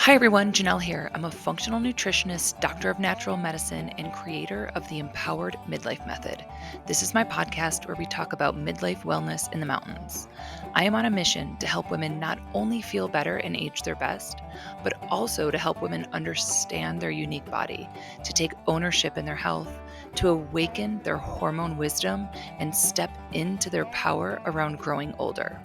Hi everyone, Janelle here. I'm a functional nutritionist, doctor of natural medicine, and creator of the Empowered Midlife Method. This is my podcast where we talk about midlife wellness in the mountains. I am on a mission to help women not only feel better and age their best, but also to help women understand their unique body, to take ownership in their health, to awaken their hormone wisdom, and step into their power around growing older.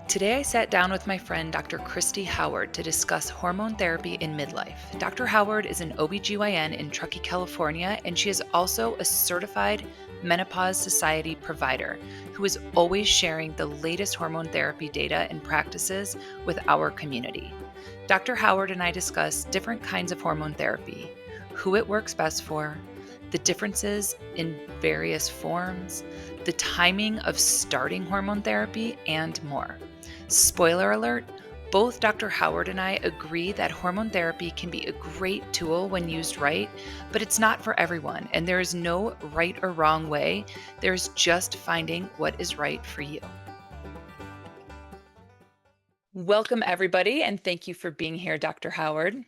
Today, I sat down with my friend Dr. Christy Howard to discuss hormone therapy in midlife. Dr. Howard is an OB-GYN in Truckee, California, and she is also a certified Menopause Society provider who is always sharing the latest hormone therapy data and practices with our community. Dr. Howard and I discuss different kinds of hormone therapy, who it works best for, the differences in various forms, the timing of starting hormone therapy, and more. Spoiler alert, both Dr. Howard and I agree that hormone therapy can be a great tool when used right, but it's not for everyone, and there is no right or wrong way. There's just finding what is right for you. Welcome, everybody, and thank you for being here, Dr. Howard.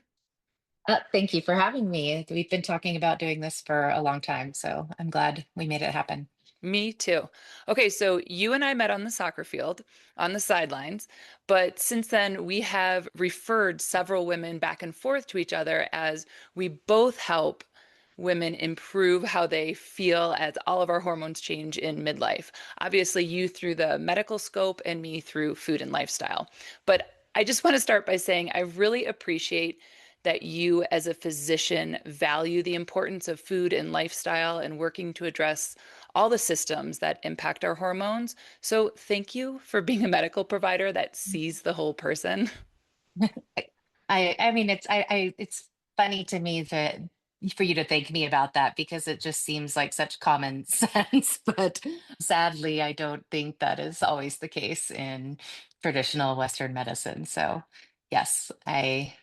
Thank you for having me. We've been talking about doing this for a long time, so I'm glad we made it happen. Me too. Okay, so you and I met on the soccer field on the sidelines, but since then we have referred several women back and forth to each other as we both help women improve how they feel as all of our hormones change in midlife. Obviously, you through the medical scope and me through food and lifestyle. But I just want to start by saying I really appreciate that you, as a physician, value the importance of food and lifestyle and working to address all the systems that impact our hormones. So, thank you for being a medical provider that sees the whole person. I mean, it's funny to me that for you to thank me about that because it just seems like such common sense. But sadly, I don't think that is always the case in traditional Western medicine. So, yes, I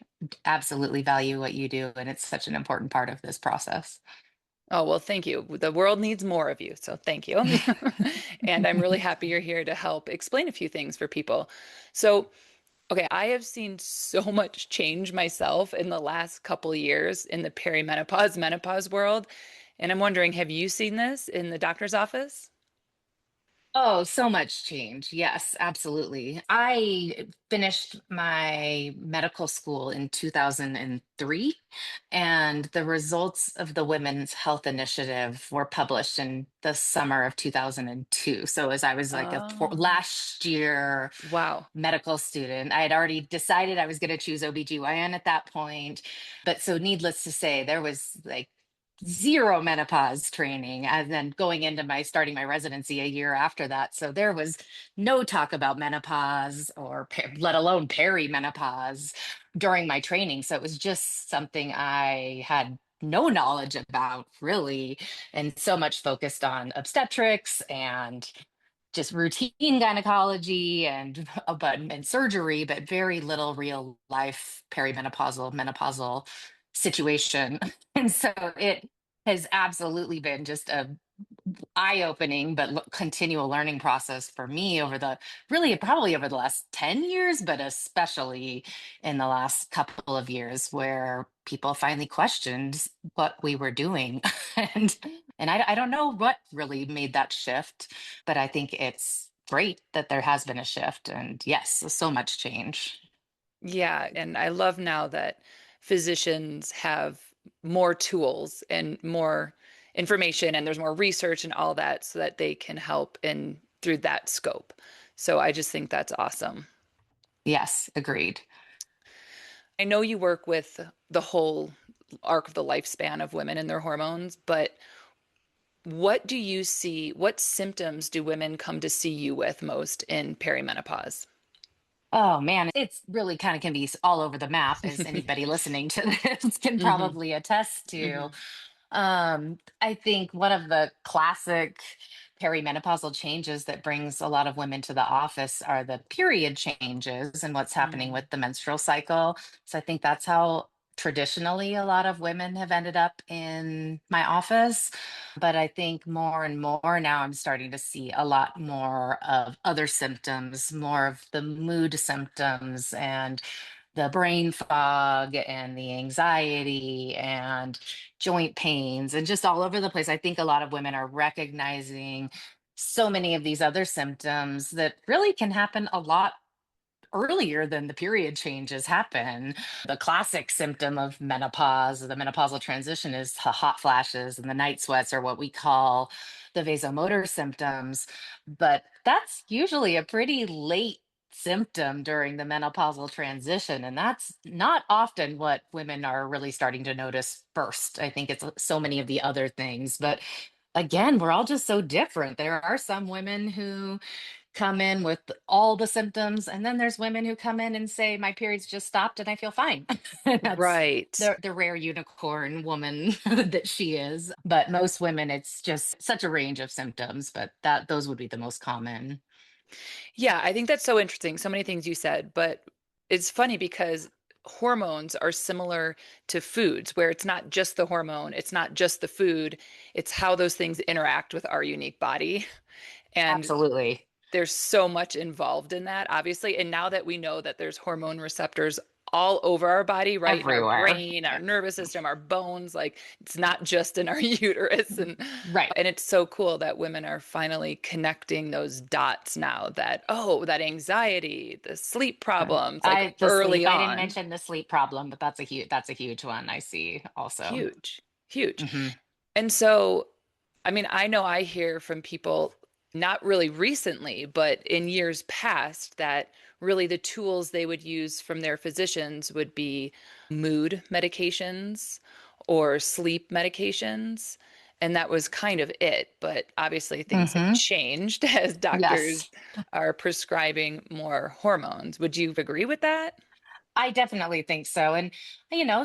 absolutely value what you do, and it's such an important part of this process. Oh, well, thank you. The world needs more of you. So, thank you. And I'm really happy you're here to help explain a few things for people. So, okay, I have seen so much change myself in the last couple of years in the perimenopause, menopause world. And I'm wondering, have you seen this in the doctor's office? Oh, so much change. Yes, absolutely. I finished my medical school in 2003, and the results of the Women's Health Initiative were published in the summer of 2002. So, as I was like Oh, last year wow. medical student, I had already decided I was going to choose OB-GYN at that point. But so, needless to say, there was like zero menopause training and then going into my starting my residency a year after that, so there was no talk about menopause or let alone perimenopause during my training, so it was just something I had no knowledge about really, and so much focused on obstetrics and just routine gynecology and and surgery, but very little real life perimenopausal menopausal situation. And so it has absolutely been just a eye-opening but continual learning process for me over the really probably over the last 10 years, but especially in the last couple of years where people finally questioned what we were doing. and I don't know what really made that shift, but I think it's great that there has been a shift, and yes, so much change. Yeah, and I love now that physicians have more tools and more information and there's more research and all that so that they can help in through that scope. So I just think that's awesome. Yes, agreed. I know you work with the whole arc of the lifespan of women and their hormones, but what do you see? What symptoms do women come to see you with most in perimenopause? Oh man, it's really kind of can be all over the map, as anybody listening to this can Hmm. probably attest to. Hmm. I think one of the classic perimenopausal changes that brings a lot of women to the office are the period changes and what's happening Mm. with the menstrual cycle. So I think that's how traditionally a lot of women have ended up in my office. But I think more and more now I'm starting to see a lot more of other symptoms, more of the mood symptoms and the brain fog and the anxiety and joint pains and just all over the place. I think a lot of women are recognizing so many of these other symptoms that really can happen a lot earlier than the period changes happen. The classic symptom of menopause, the menopausal transition, is the hot flashes and the night sweats, or what we call the vasomotor symptoms. But that's usually a pretty late symptom during the menopausal transition. And that's not often what women are really starting to notice first. I think it's so many of the other things. But again, we're all just so different. There are some women who come in with all the symptoms, and then there's women who come in and say my periods just stopped and I feel fine. That's Right. the rare unicorn woman that she is. But most women, it's just such a range of symptoms, but that those would be the most common. Yeah, I think that's so interesting. So many things you said, but it's funny because hormones are similar to foods, where it's not just the hormone, it's not just the food, it's how those things interact with our unique body. And Absolutely. there's so much involved in that, obviously. And now that we know that there's hormone receptors all over our body, right? In our Everywhere. brain, our nervous system, our bones, like it's not just in our uterus. Right. And it's so cool that women are finally connecting those dots now that, oh, that anxiety, the sleep problems, like I the sleep. early I didn't on. mention the sleep problem, but that's a huge one I see also. Huge, huge. Hmm. And so, I mean, I know I hear from people, not really recently, but in years past, that really the tools they would use from their physicians would be mood medications or sleep medications. And that was kind of it. But obviously, things have Hmm. changed as doctors Yes. are prescribing more hormones. Would you agree with that? I definitely think so. And,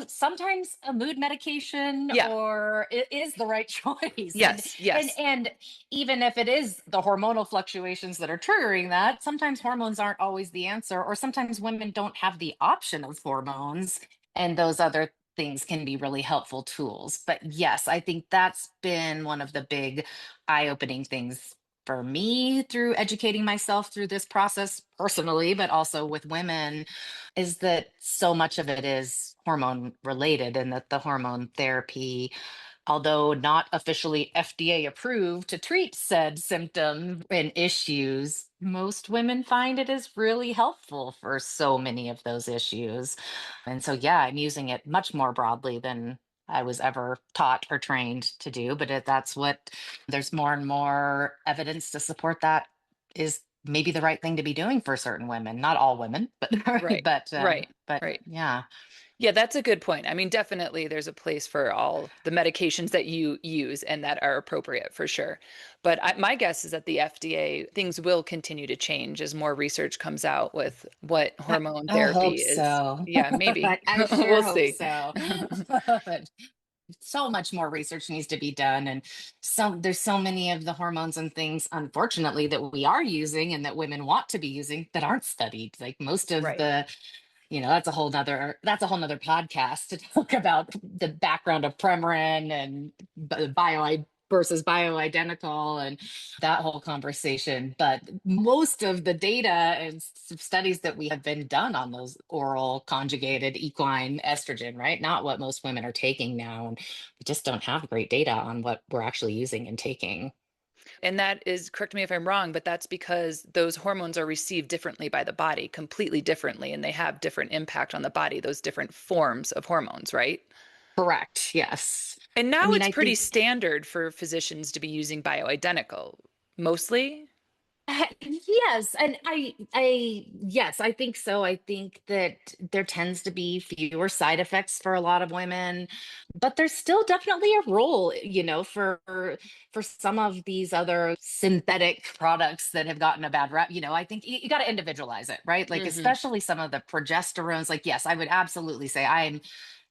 sometimes a mood medication Yeah. or it is the right choice. And, Yes. and, Yes. and even if it is the hormonal fluctuations that are triggering that, sometimes hormones aren't always the answer, or sometimes women don't have the option of hormones. And those other things can be really helpful tools. But yes, I think that's been one of the big eye opening things for me through educating myself through this process personally, but also with women, is that so much of it is hormone related, and that the hormone therapy, although not officially FDA approved to treat said symptom and issues, most women find it is really helpful for so many of those issues. And so, yeah, I'm using it much more broadly than I was ever taught or trained to do. But that's what there's more and more evidence to support that is maybe the right thing to be doing for certain women, not all women, but Right. but Right. but Right. yeah. Yeah, that's a good point. I mean, definitely there's a place for all the medications that you use and that are appropriate for sure. But my guess is that the FDA, things will continue to change as more research comes out with what hormone I hope therapy is. so. Yeah, maybe. I sure We'll hope see. so. But so much more research needs to be done, and there's so many of the hormones and things, unfortunately, that we are using and that women want to be using that aren't studied. Like most of Right. the, that's a whole nother podcast to talk about the background of Premarin and bio versus bioidentical and that whole conversation. But most of the data and studies that we have been done on those oral conjugated equine estrogen, right? Not what most women are taking now. And we just don't have great data on what we're actually using and taking. And that is, correct me if I'm wrong, but that's because those hormones are received differently by the body, completely differently, and they have different impact on the body, those different forms of hormones, right? Correct. Yes. And I now mean, it's I pretty think standard for physicians to be using bioidentical, mostly. Yes, and yes, I think so. I think that there tends to be fewer side effects for a lot of women, but there's still definitely a role, for some of these other synthetic products that have gotten a bad rep. I think you got to individualize it, right? Like Hmm. especially some of the progesterones. Like, yes, I would absolutely say I'm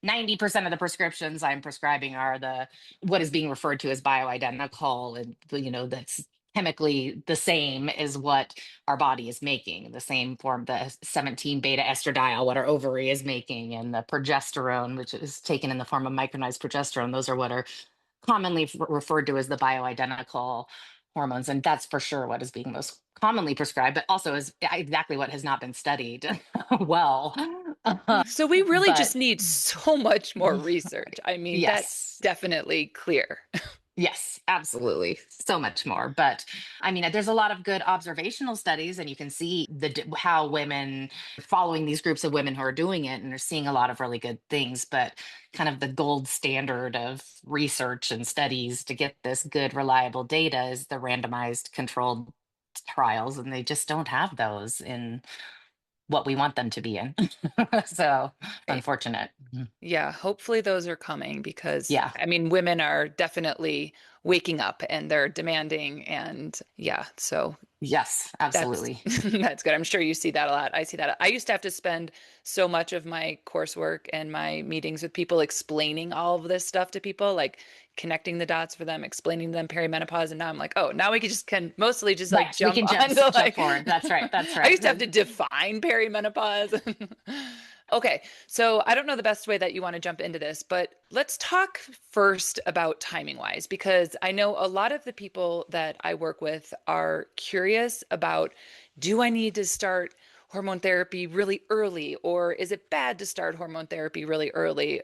90% of the prescriptions I'm prescribing are the what is being referred to as bioidentical, and that's chemically the same as what our body is making, the same form, the 17 beta estradiol, what our ovary is making, and the progesterone, which is taken in the form of micronized progesterone. Those are what are commonly referred to as the bioidentical hormones. And that's for sure what is being most commonly prescribed, but also is exactly what has not been studied well. So we really But just need so much more research. I mean, that's yes. definitely clear. Yes, absolutely. So much more. But I mean, there's a lot of good observational studies, and you can see how women following these groups of women who are doing it and are seeing a lot of really good things. But kind of the gold standard of research and studies to get this good, reliable data is the randomized controlled trials, and they just don't have those in what we want them to be in. So Right. unfortunate. Yeah, hopefully those are coming because, Yeah. I mean, women are definitely waking up and they're demanding. And yeah, so Yes, that's absolutely. that's good. I'm sure you see that a lot. I see that. I used to have to spend so much of my coursework and my meetings with people explaining all of this stuff to people, like connecting the dots for them, explaining to them perimenopause. And now I'm like, oh, now we can mostly just like Right. We jump can on to jump like forward. That's right. That's I right. used to have to define perimenopause. Okay, so I don't know the best way that you want to jump into this, but let's talk first about timing wise, because I know a lot of the people that I work with are curious about, do I need to start hormone therapy really early, or is it bad to start hormone therapy really early?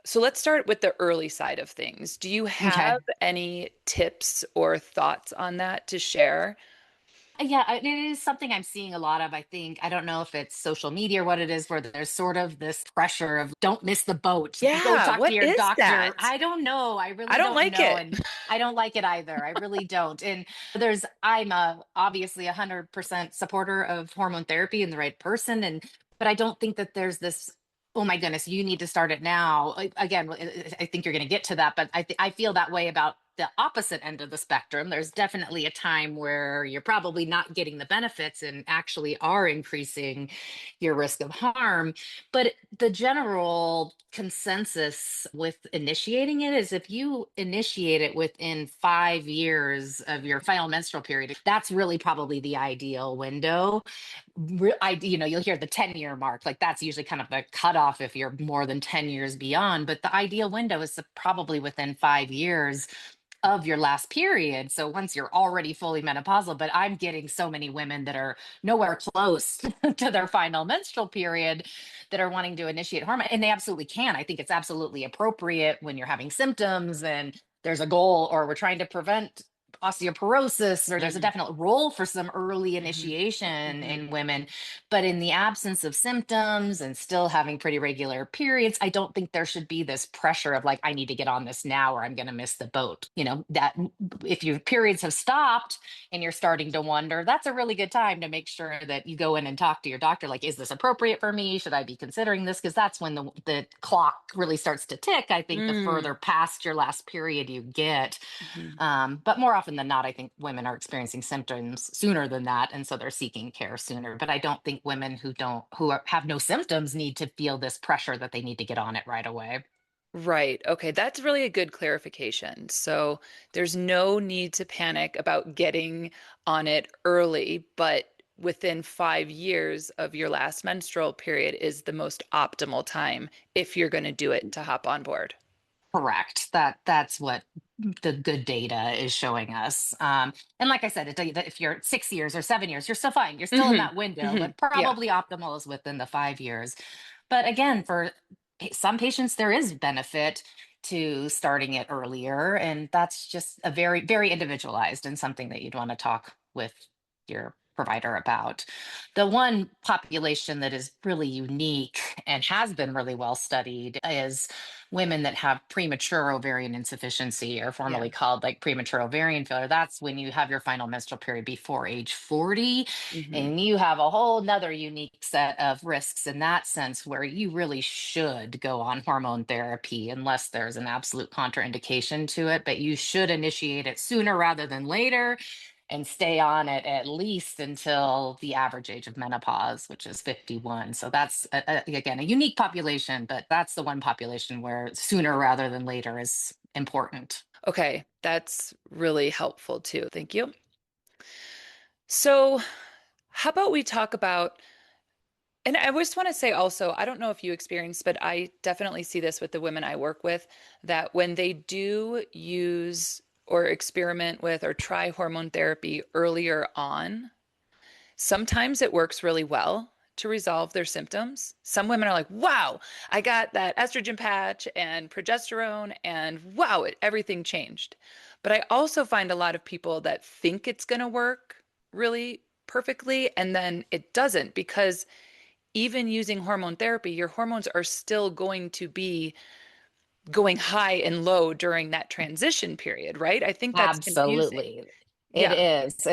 So let's start with the early side of things. Do you have Okay. any tips or thoughts on that to share? Yeah, it is something I'm seeing a lot of. I think, I don't know if it's social media or what it is, where there's sort of this pressure of don't miss the boat, go Yeah, talk to what your is doctor. that? I don't know. I I really don't don't like know. it. And I don't like it either. I really don't. And I'm obviously 100% supporter of hormone therapy and the right person. But I don't think that there's this, oh my goodness, you need to start it now. Again, I think you're going to get to that, but I feel that way about the opposite end of the spectrum. There's definitely a time where you're probably not getting the benefits and actually are increasing your risk of harm. But the general consensus with initiating it is if you initiate it within 5 years of your final menstrual period, that's really probably the ideal window. You'll hear the 10-year mark, like that's usually kind of the cutoff if you're more than 10 years beyond, but the ideal window is probably within 5 years of your last period. So once you're already fully menopausal, but I'm getting so many women that are nowhere close to their final menstrual period that are wanting to initiate hormone, and they absolutely can. I think it's absolutely appropriate when you're having symptoms and there's a goal, or we're trying to prevent osteoporosis, or there's a Mhm, definite role for some early mhm, initiation mhm. in women. But in the absence of symptoms and still having pretty regular periods, I don't think there should be this pressure of like, I need to get on this now or I'm going to miss the boat. That if your periods have stopped and you're starting to wonder, that's a really good time to make sure that you go in and talk to your doctor. Like, is this appropriate for me? Should I be considering this? Because that's when the clock really starts to tick. I think the Mm, further past your last period you get. mhm. But more often than not, I think women are experiencing symptoms sooner than that, and so they're seeking care sooner. But I don't think women have no symptoms need to feel this pressure that they need to get on it right away. Right. Okay. That's really a good clarification. So there's no need to panic about getting on it early, but within 5 years of your last menstrual period is the most optimal time if you're going to do it to hop on board. Correct. That's what the good data is showing us. And like I said, if you're 6 years or 7 years, you're still fine. You're still in Hmm. that window, Hmm. but Yeah. probably optimal is within the 5 years. But again, for some patients, there is benefit to starting it earlier, and that's just a very, very individualized and something that you'd want to talk with your provider about. The one population that is really unique and has been really well studied is women that have premature ovarian insufficiency, or Yeah. formerly called like premature ovarian failure. That's when you have your final menstrual period before age 40. Hmm. And you have a whole nother unique set of risks in that sense, where you really should go on hormone therapy unless there's an absolute contraindication to it. But you should initiate it sooner rather than later and stay on it at least until the average age of menopause, which is 51. So that's, again, a unique population, but that's the one population where sooner rather than later is important. Okay. That's really helpful too. Thank you. So, how about we talk about, and I just want to say also, I don't know if you experience, but I definitely see this with the women I work with, that when they do use or experiment with or try hormone therapy earlier on, sometimes it works really well to resolve their symptoms. Some women are like, wow, I got that estrogen patch and progesterone, and wow, everything changed. But I also find a lot of people that think it's going to work really perfectly, and then it doesn't because even using hormone therapy, your hormones are still going to be going high and low during that transition period, right? I think that's confusing. Absolutely. It Yeah. is.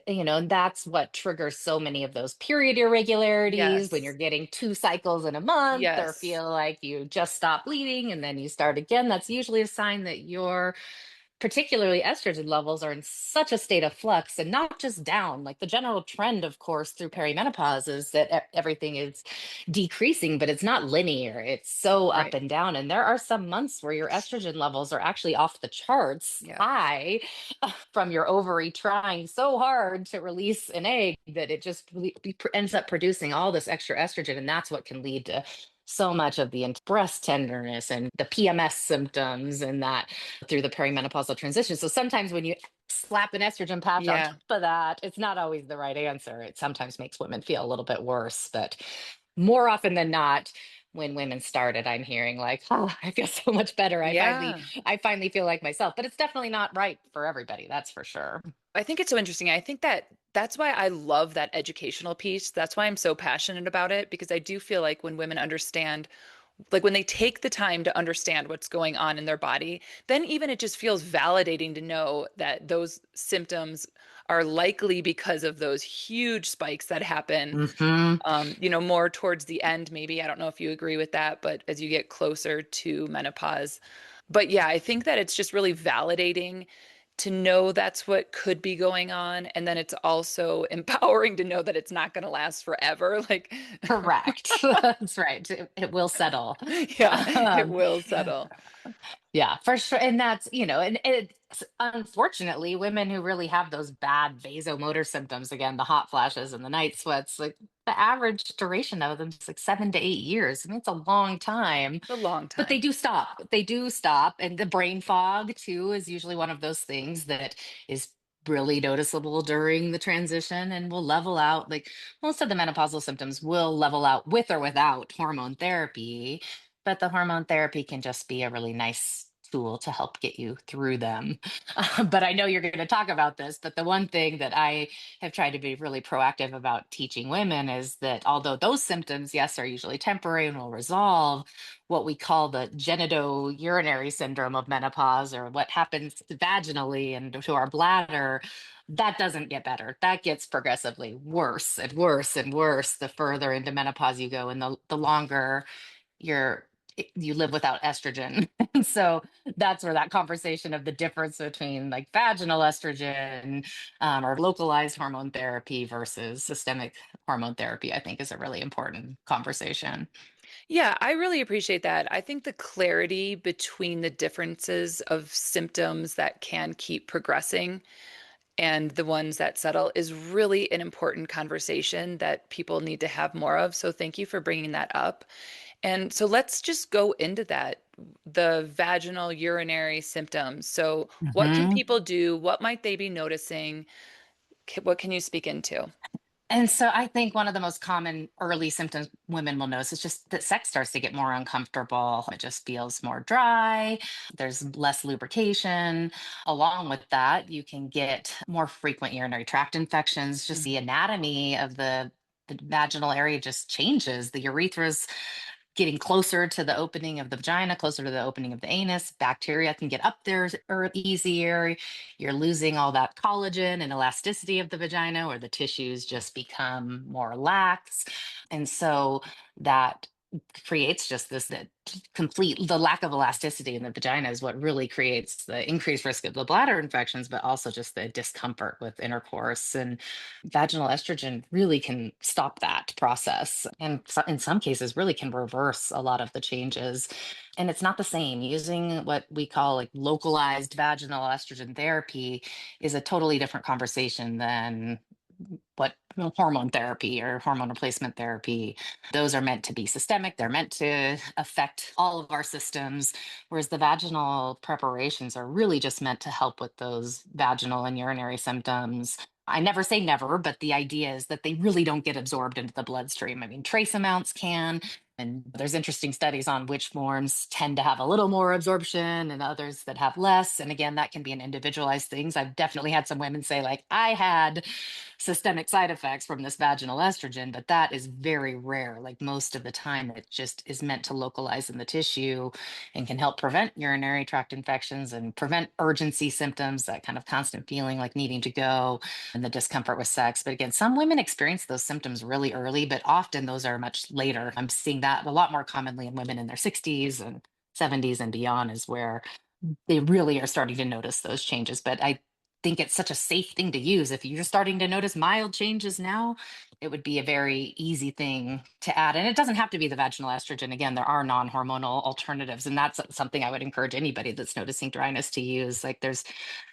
And that's what triggers so many of those period irregularities when you're Yes. getting 2 cycles in a month or Yes. feel like you just stop bleeding and then you start again. That's usually a sign that you're particularly estrogen levels are in such a state of flux and not just down. Like the general trend, of course, through perimenopause is that everything is decreasing, but it's not linear. It's so up Right. and down. And there are some months where your estrogen levels are actually off the charts Yeah. high from your ovary trying so hard to release an egg that it just ends up producing all this extra estrogen. And that's what can lead to so much of the breast tenderness and the PMS symptoms and that through the perimenopausal transition. So sometimes when you slap an estrogen patch on top Yeah. of that, it's not always the right answer. It sometimes makes women feel a little bit worse, but more often than not, when women started, I'm hearing like, oh, I feel so much better. Yeah. I finally feel like myself. But it's definitely not right for everybody, that's for sure. I think it's so interesting. I think that that's why I love that educational piece. That's why I'm so passionate about it because I do feel like when women understand, like when they take the time to understand what's going on in their body, then even it just feels validating to know that those symptoms are likely because of those huge spikes that happen, Hmm. more towards the end, maybe. I don't know if you agree with that, but as you get closer to menopause. But yeah, I think that it's just really validating to know that's what could be going on. And then it's also empowering to know that it's not going to last forever. Like, Correct. That's right. It will settle. yeah, it Um, will settle. Yeah, for sure. And that's, and it's unfortunately women who really have those bad vasomotor symptoms, again, the hot flashes and the night sweats, like the average duration of them is like 7 to 8 years. I mean, it's a long time, It's a long but they time. do stop. They do stop. And the brain fog, too, is usually one of those things that is really noticeable during the transition and will level out. Like most of the menopausal symptoms will level out with or without hormone therapy, but the hormone therapy can just be a really nice tool to help get you through them. But I know you're going to talk about this. But the one thing that I have tried to be really proactive about teaching women is that although those symptoms, yes, are usually temporary and will resolve, what we call the genitourinary syndrome of menopause, or what happens vaginally and to our bladder, that doesn't get better. That gets progressively worse and worse and worse the further into menopause you go, and the longer you're you live without estrogen. And so that's where that conversation of the difference between like vaginal estrogen, or localized hormone therapy versus systemic hormone therapy, I think is a really important conversation. Yeah, I really appreciate that. I think the clarity between the differences of symptoms that can keep progressing and the ones that settle is really an important conversation that people need to have more of. So thank you for bringing that up. And so let's just go into that, the vaginal urinary symptoms. So what can Mhm. people do? What might they be noticing? What can you speak into? And so I think one of the most common early symptoms women will notice is just that sex starts to get more uncomfortable. It just feels more dry. There's less lubrication. Along with that, you can get more frequent urinary tract infections. Just the anatomy of the vaginal area just changes. The urethra's getting closer to the opening of the vagina, closer to the opening of the anus. Bacteria can get up there easier. You're losing all that collagen and elasticity of the vagina, or the tissues just become more lax. And so that creates just this that complete the lack of elasticity in the vagina is what really creates the increased risk of the bladder infections, but also just the discomfort with intercourse. And vaginal estrogen really can stop that process, and in some cases really can reverse a lot of the changes. And it's not the same. Using what we call like localized vaginal estrogen therapy is a totally different conversation than what hormone therapy or hormone replacement therapy. Those are meant to be systemic, they're meant to affect all of our systems, whereas the vaginal preparations are really just meant to help with those vaginal and urinary symptoms. I never say never, but the idea is that they really don't get absorbed into the bloodstream. I mean, trace amounts can, and there's interesting studies on which forms tend to have a little more absorption and others that have less. And again, that can be an individualized things. I've definitely had some women say, like, I had systemic side effects from this vaginal estrogen, but that is very rare. Like most of the time, it just is meant to localize in the tissue and can help prevent urinary tract infections and prevent urgency symptoms, that kind of constant feeling like needing to go and the discomfort with sex. But again, some women experience those symptoms really early, but often those are much later. I'm seeing that a lot more commonly in women in their 60s and 70s and beyond, is where they really are starting to notice those changes. But I think it's such a safe thing to use. If you're starting to notice mild changes now, it would be a very easy thing to add. And it doesn't have to be the vaginal estrogen. Again, there are non hormonal alternatives. And that's something I would encourage anybody that's noticing dryness to use. Like there's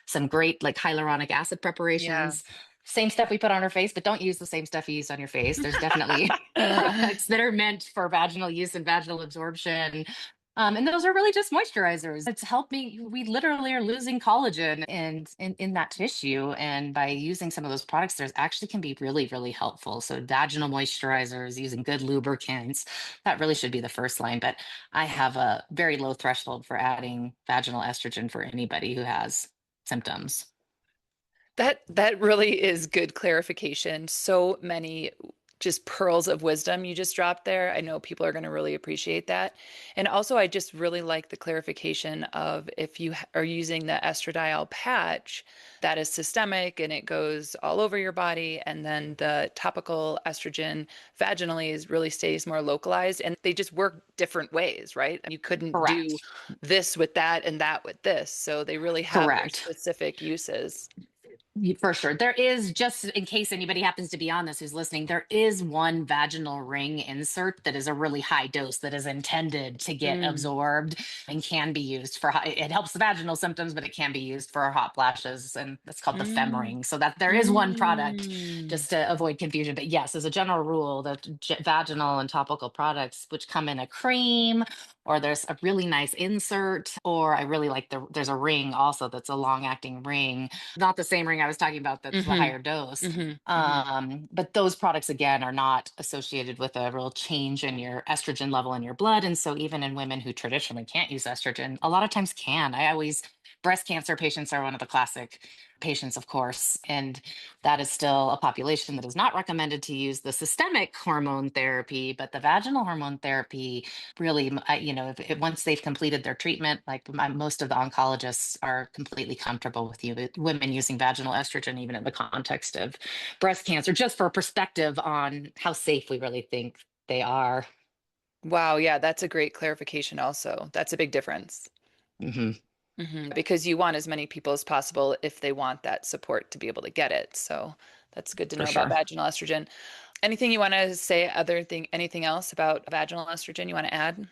some great like hyaluronic acid Yeah. preparations. Same stuff we put on our face, but don't use the same stuff you use on your face. There's definitely products that are meant for vaginal use and vaginal absorption. And those are really just moisturizers. It's helping. We literally are losing collagen and in that tissue. And by using some of those products, there's actually can be really, really helpful. So vaginal moisturizers, using good lubricants, that really should be the first line. But I have a very low threshold for adding vaginal estrogen for anybody who has symptoms. That really is good clarification. So many just pearls of wisdom you just dropped there. I know people are going to really appreciate that. And also, I just really like the clarification of if you are using the estradiol patch, that is systemic and it goes all over your body. And then the topical estrogen vaginally is really stays more localized and they just work different ways, right? You couldn't do Correct. this with that and that with this. So they really have their Correct. specific uses. For sure. There is, just in case anybody happens to be on this who's listening, there is one vaginal ring insert that is a really high dose that is intended to get Mm. absorbed and can be used for it helps the vaginal symptoms, but it can be used for hot flashes. And that's called the fem Mm. ring. So that there is one product Mm. just to avoid confusion. But yes, as a general rule, the vaginal and topical products, which come in a cream, or there's a really nice insert, or I really like there's a ring also that's a long acting ring, not the same ring I was talking about that's the Mm-hmm. higher dose. Mm-hmm. Mm-hmm. But those products again are not associated with a real change in your estrogen level in your blood. And so even in women who traditionally can't use estrogen, a lot of times can. I always breast cancer patients are one of the classic patients, of course, and that is still a population that is not recommended to use the systemic hormone therapy, but the vaginal hormone therapy really, if once they've completed their treatment, like most of the oncologists are completely comfortable with women using vaginal estrogen, even in the context of breast cancer, just for perspective on how safe we really think they are. Wow, yeah, that's a great clarification also. That's a big difference. Hmm. Because you want as many people as possible if they want that support to be able to get it. So that's good to For know about sure. vaginal estrogen. Anything you want to say, anything else about vaginal estrogen you want to add?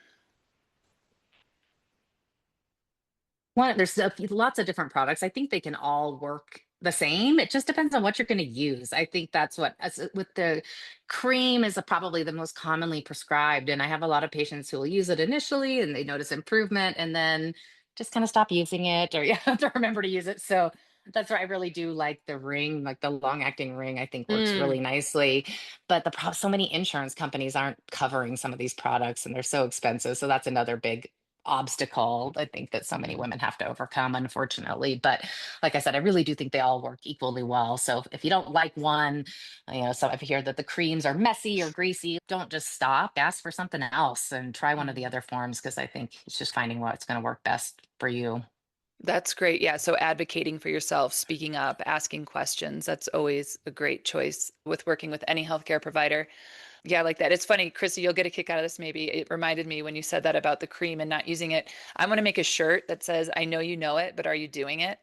There's lots of different products. I think they can all work the same. It just depends on what you're going to use. I think that's what, with the cream, is probably the most commonly prescribed. And I have a lot of patients who will use it initially and they notice improvement and then just kind of stop using it, or yeah, have to remember to use it. So that's why I really do like the ring, like the long acting ring, I think works Mm. really nicely. But so many insurance companies aren't covering some of these products and they're so expensive. So that's another big obstacle I think that so many women have to overcome, unfortunately. But like I said, I really do think they all work equally well. So if you don't like one, so if you hear that the creams are messy or greasy, don't just stop. Ask for something else and try one of the other forms, because I think it's just finding what's going to work best for you. That's great. Yeah. So advocating for yourself, speaking up, asking questions, that's always a great choice with working with any healthcare provider. Yeah, I like that. It's funny, Chrissy, you'll get a kick out of this maybe. It reminded me when you said that about the cream and not using it. I want to make a shirt that says, I know you know it, but are you doing it?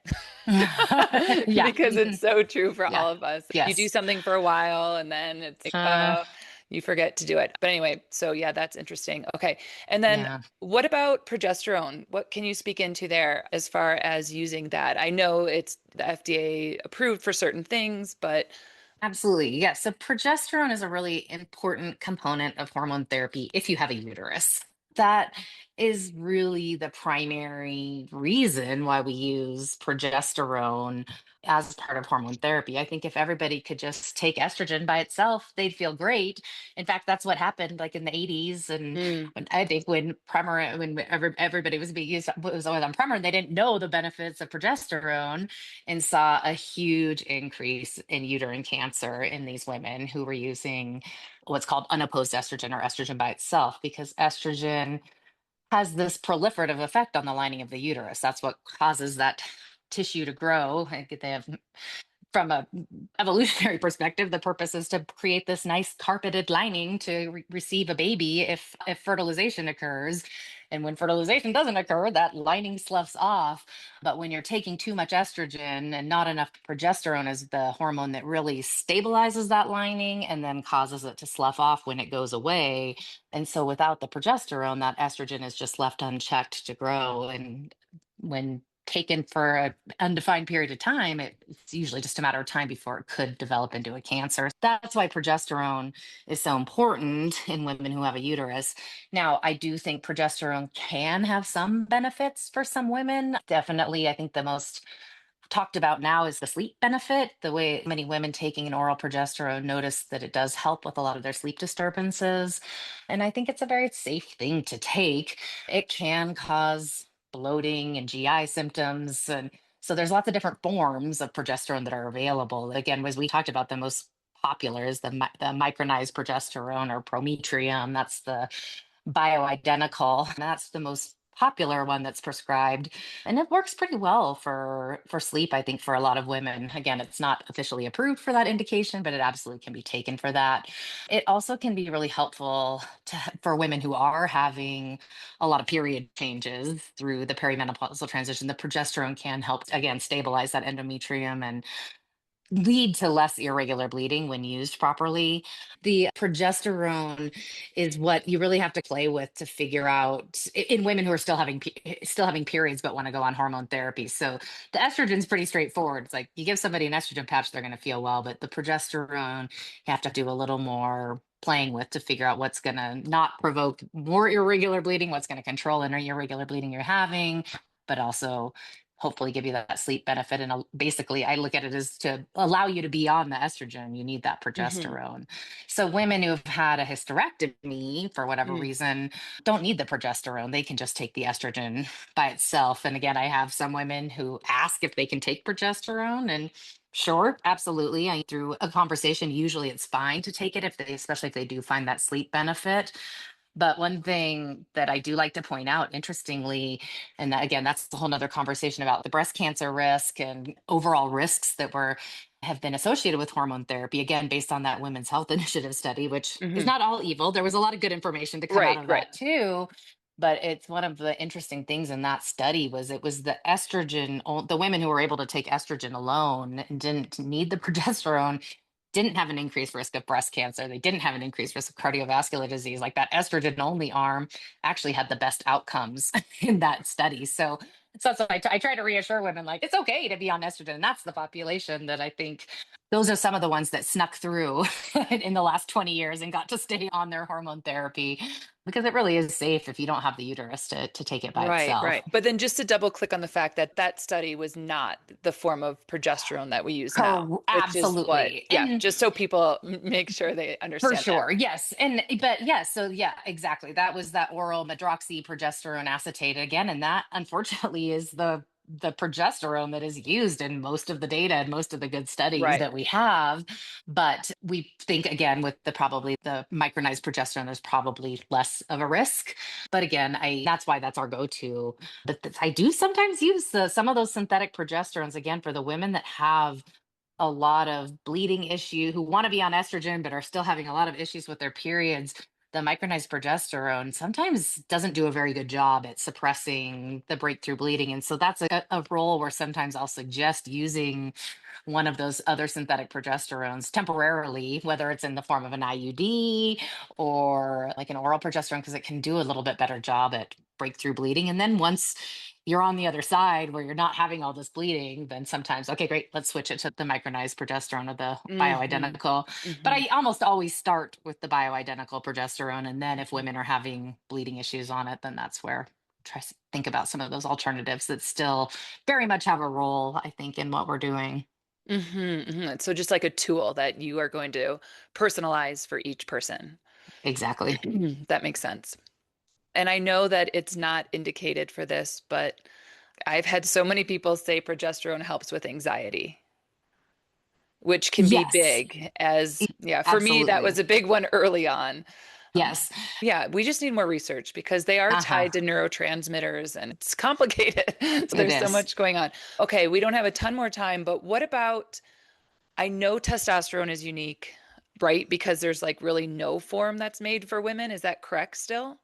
Yeah. Because it's so true for Yeah. all of us. You do Yes. something for a while and then it's like, Uh, you forget to do it. But anyway, so yeah, that's interesting. Okay. And then yeah. what about progesterone? What can you speak into there as far as using that? I know it's the FDA approved for certain things, but Absolutely. Yes. So progesterone is a really important component of hormone therapy if you have a uterus. That is really the primary reason why we use progesterone as part of hormone therapy. I think if everybody could just take estrogen by itself, they'd feel great. In fact, that's what happened like in the 80s. And Mm. I think when everybody was being used, was always on Premarin, they didn't know the benefits of progesterone and saw a huge increase in uterine cancer in these women who were using what's called unopposed estrogen or estrogen by itself, because estrogen has this proliferative effect on the lining of the uterus. That's what causes that tissue to grow. Like, they have, from a evolutionary perspective, the purpose is to create this nice carpeted lining to receive a baby if fertilization occurs. And when fertilization doesn't occur, that lining sloughs off. But when you're taking too much estrogen and not enough progesterone, is the hormone that really stabilizes that lining and then causes it to slough off when it goes away. And so without the progesterone, that estrogen is just left unchecked to grow. And when taken for an undefined period of time, it's usually just a matter of time before it could develop into a cancer. That's why progesterone is so important in women who have a uterus. Now, I do think progesterone can have some benefits for some women. Definitely, I think the most talked about now is the sleep benefit. The way many women taking an oral progesterone notice that it does help with a lot of their sleep disturbances. And I think it's a very safe thing to take. It can cause bloating and GI symptoms. And so there's lots of different forms of progesterone that are available. Again, as we talked about, the most popular is the micronized progesterone or prometrium. That's the bioidentical. That's the most popular one that's prescribed, and it works pretty well for sleep. I think for a lot of women, again, it's not officially approved for that indication, but it absolutely can be taken for that. It also can be really helpful for women who are having a lot of period changes through the perimenopausal transition. The progesterone can help, again, stabilize that endometrium and lead to less irregular bleeding when used properly. The progesterone is what you really have to play with to figure out in women who are still having periods but want to go on hormone therapy. So the estrogen's pretty straightforward. It's like you give somebody an estrogen patch, they're going to feel well, but the progesterone you have to do a little more playing with to figure out what's going to not provoke more irregular bleeding, what's going to control any irregular bleeding you're having, but also hopefully give you that sleep benefit. And basically, I look at it as to allow you to be on the estrogen. You need that Hmm. progesterone. So women who have had a hysterectomy for whatever Mm. reason don't need the progesterone. They can just take the estrogen by itself. And again, I have some women who ask if they can take progesterone, and sure, absolutely. Through a conversation, usually it's fine to take it if they, especially if they do find that sleep benefit. But one thing that I do like to point out, interestingly, and again, that's a whole nother conversation about the breast cancer risk and overall risks that have been associated with hormone therapy, again, based on that Women's Health Initiative study, which is Hmm. not all evil. There was a lot of good information to come out Right, of right. that too. But it's one of the interesting things in that study was it was the estrogen, the women who were able to take estrogen alone and didn't need the progesterone didn't have an increased risk of breast cancer. They didn't have an increased risk of cardiovascular disease. Like that estrogen only arm actually had the best outcomes in that study. So that's what I try to reassure women like it's okay to be on estrogen. And that's the population that I think those are some of the ones that snuck through in the last 20 years and got to stay on their hormone therapy because it really is safe if you don't have the uterus to take it by Right, itself. right. But then just to double click on the fact that that study was not the form of progesterone that we use now, which is what, Absolutely. yeah, And just so people make sure they for understand that. sure, yes. And but yes, so yeah, exactly. That was that oral medroxyprogesterone acetate again, and that unfortunately is the progesterone that is used in most of the data and most of the good studies Right. that we have. But we think again with the probably the micronized progesterone, there's probably less of a risk. But again, I that's why that's our go-to. But I do sometimes use some of those synthetic progesterones again for the women that have a lot of bleeding issue who want to be on estrogen but are still having a lot of issues with their periods. The micronized progesterone sometimes doesn't do a very good job at suppressing the breakthrough bleeding, and so that's a role where sometimes I'll suggest using one of those other synthetic progesterones temporarily, whether it's in the form of an IUD or like an oral progesterone, because it can do a little bit better job at breakthrough bleeding. And then once you're on the other side where you're not having all this bleeding, then sometimes, okay, great, let's switch it to the micronized progesterone or the Mm-hmm. bioidentical. But Mm-hmm. I almost always start with the bioidentical progesterone. And then if women are having bleeding issues on it, then that's where try to think about some of those alternatives that still very much have a role, I think, in what we're doing. Mm-hmm. Mm-hmm. So just like a tool that you are going to personalize for each person. Exactly. That makes sense. And I know that it's not indicated for this, but I've had so many people say progesterone helps with anxiety, which can be Yes, big as, yeah, for me, that absolutely. was a big one early on. Yes. Yeah, we just need more research because they are Uh-huh. tied to neurotransmitters and it's complicated. So It there's so is. much going on. Okay, we don't have a ton more time, but what about, I know testosterone is unique, right? Because there's like really no form that's made for women. Is that correct still?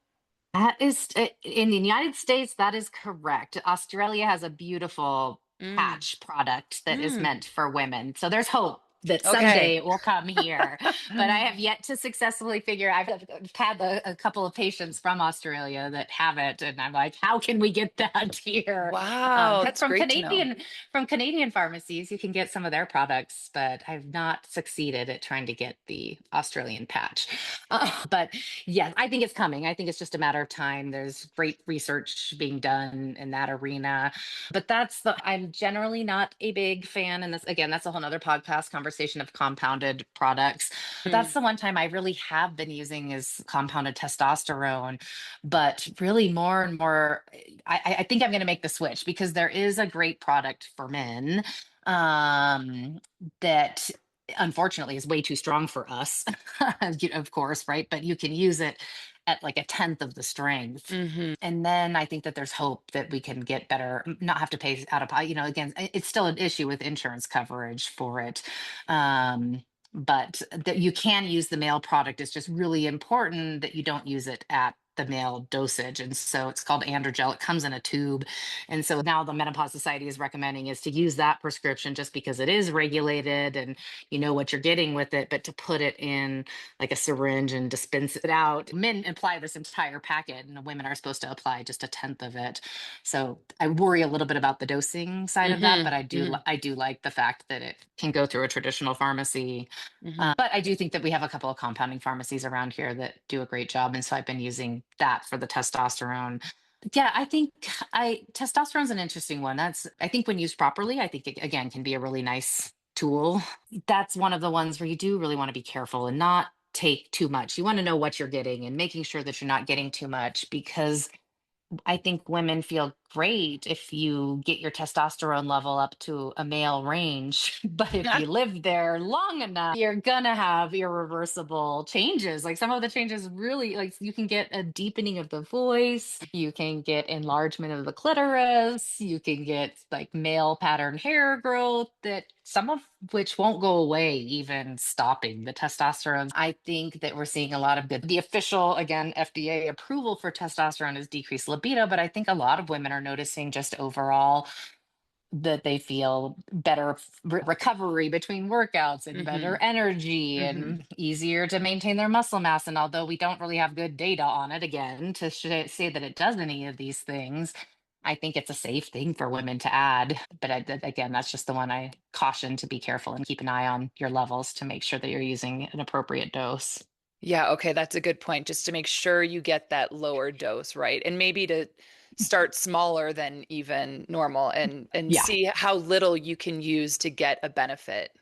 That is in the United States, that is correct. Australia has a beautiful Mm. patch product that is Mm. meant for women. So there's hope that someday Okay. it will come here. But I have yet to successfully figure I've had a couple of patients from Australia that have it and I'm like, how can we get that here? Wow, Because that's great to know. from Canadian pharmacies, you can get some of their products, but I've not succeeded at trying to get the Australian patch. But yes, I think it's coming. I think it's just a matter of time. There's great research being done in that arena. But I'm generally not a big fan. And this, again, that's a whole nother podcast conversation of compounded products. But that's Mm. the one time I really have been using is compounded testosterone. But really more and more, I think I'm going to make the switch because there is a great product for men that unfortunately is way too strong for us of course, right? But you can use it at like a tenth of the strength. Hmm. And then I think that there's hope that we can get better, not have to pay out of pocket. Again, it's still an issue with insurance coverage for it. But that you can use the male product. It's just really important that you don't use it at the male dosage. And so it's called androgel. It comes in a tube. And so now the Menopause Society is recommending is to use that prescription just because it is regulated and you know what you're getting with it, but to put it in like a syringe and dispense it out. Men apply this entire packet, and women are supposed to apply just a tenth of it. So I worry a little bit about the dosing side of that, Hmm. but Hmm. I do like the fact that it can go through a traditional pharmacy. Hmm. But I do think that we have a couple of compounding pharmacies around here that do a great job, and so I've been using that for the testosterone. Yeah, I think I testosterone's an interesting one. That's I think when used properly, I think it again can be a really nice tool. That's one of the ones where you do really want to be careful and not take too much. You want to know what you're getting and making sure that you're not getting too much because I think women feel great if you get your testosterone level up to a male range. But if you live there long enough, you're gonna have irreversible changes. Like some of the changes really, like you can get a deepening of the voice, you can get enlargement of the clitoris, you can get like male pattern hair growth that some of which won't go away, even stopping the testosterone. I think that we're seeing a lot of good. The official, again, FDA approval for testosterone is decreased libido, but I think a lot of women are noticing just overall that they feel better recovery between workouts and better Hmm. energy Hmm. and easier to maintain their muscle mass. And although we don't really have good data on it, again, to say that it does any of these things, I think it's a safe thing for women to add. But again, that's just the one I caution to be careful and keep an eye on your levels to make sure that you're using an appropriate dose. Yeah, okay, that's a good point. Just to make sure you get that lower dose, right? And maybe to start smaller than even normal and Yeah, see how little you can use to get a benefit.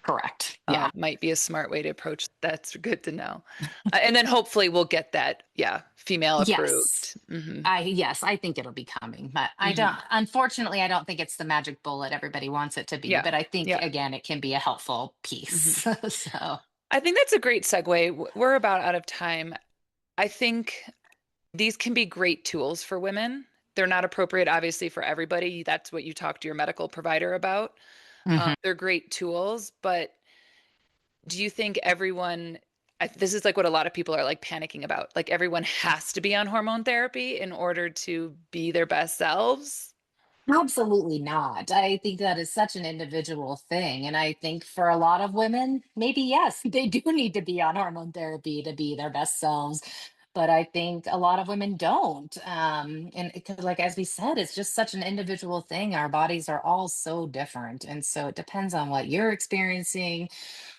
correct. Yeah. Might be a smart way to approach. That's good to know. And then hopefully we'll get that, yeah, female Yes. approved. Hmm. I think it'll be coming, but I don't Hmm. unfortunately I don't think it's the magic bullet everybody wants it to be, Yeah, but I think yeah. again it can be a helpful Hmm. piece. So, I think that's a great segue. We're about out of time. I think these can be great tools for women. They're not appropriate, obviously, for everybody. That's what you talk to your medical provider about. mhm. They're great tools, but do you think everyone, this is like what a lot of people are like panicking about, like everyone has to be on hormone therapy in order to be their best selves? Absolutely not. I think that is such an individual thing. And I think for a lot of women, maybe yes, they do need to be on hormone therapy to be their best selves. But I think a lot of women don't. And because, like, as we said, it's just such an individual thing. Our bodies are all so different. And so it depends on what you're experiencing.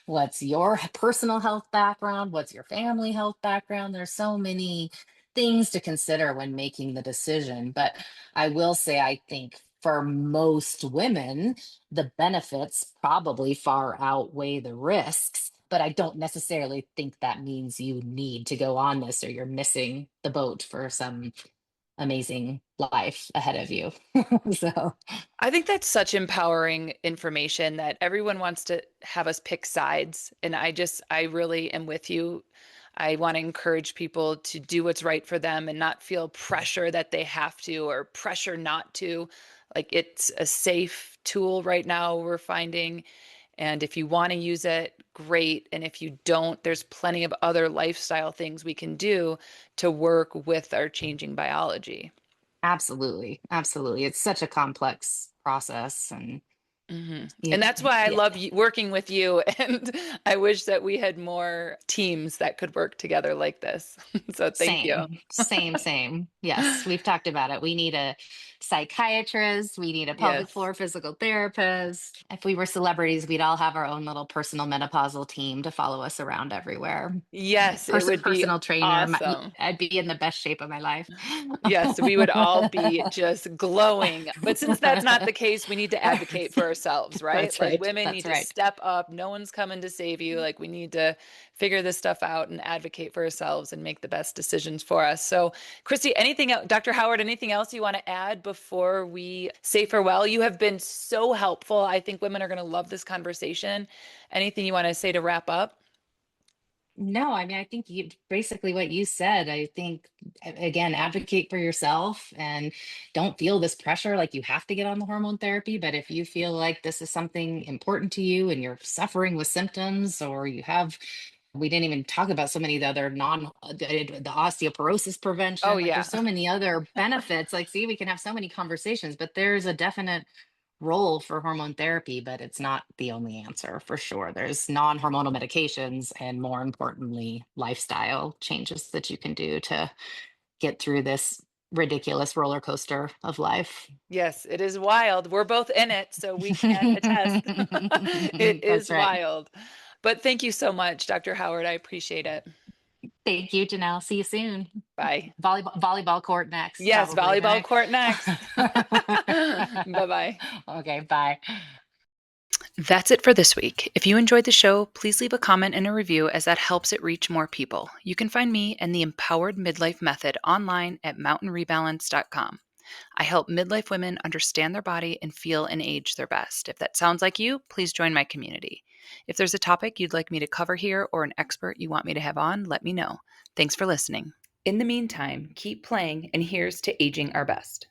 What's your personal health background? What's your family health background? There's so many things to consider when making the decision. But I will say, I think for most women, the benefits probably far outweigh the risks. But I don't necessarily think that means you need to go on this or you're missing the boat for some amazing life ahead of you. So, I think that's such empowering information that everyone wants to have us pick sides. And I really am with you. I want to encourage people to do what's right for them and not feel pressure that they have to or pressure not to. Like it's a safe tool right now, we're finding. And if you want to use it, great. And if you don't, there's plenty of other lifestyle things we can do to work with our changing biology. absolutely, absolutely. It's such a complex process, and And you, that's why I yeah, love working with you. And I wish that we had more teams that could work together like this. So thank you. same, same, same. Yes, we've talked about it. We need a psychiatrist. We need a pelvic Yes. floor physical therapist. If we were celebrities, we'd all have our own little personal menopausal team to follow us around everywhere. Yes, it would be Personal trainer. awesome. I'd be in the best shape of my life. Yes, we would all be just glowing. But since that's not the case, we need to advocate for ourselves, right? That's Like right. women That's need to right. step up. No one's coming to save you. Like we need to figure this stuff out and advocate for ourselves and make the best decisions for us. So, Christy, anything else, Dr. Howard, anything else you want to add before we say farewell? You have been so helpful. I think women are going to love this conversation. Anything you want to say to wrap up? No, I mean, I think you basically what you said. I think again, advocate for yourself and don't feel this pressure like you have to get on the hormone therapy. But if you feel like this is something important to you and you're suffering with symptoms, or you have, we didn't even talk about so many of the other the osteoporosis Oh, prevention. Like yeah. there's so many other benefits. Like, see, we can have so many conversations, but there's a definite role for hormone therapy, but it's not the only answer for sure. There's non hormonal medications, and more importantly, lifestyle changes that you can do to get through this ridiculous roller coaster of life. Yes, it is wild. We're both in it, so we can attest. It That's is right. wild. But thank you so much, Dr. Howard. I appreciate it. Thank you, Janelle. See you soon. Bye. Volleyball court next, Yes, probably, volleyball right? court next. Bye-bye. Okay, bye. That's it for this week. If you enjoyed the show, please leave a comment and a review as that helps it reach more people. You can find me and the Empowered Midlife Method online at mountainrebalance.com. I help midlife women understand their body and feel and age their best. If that sounds like you, please join my community. If there's a topic you'd like me to cover here or an expert you want me to have on, let me know. Thanks for listening. In the meantime, keep playing, and here's to aging our best.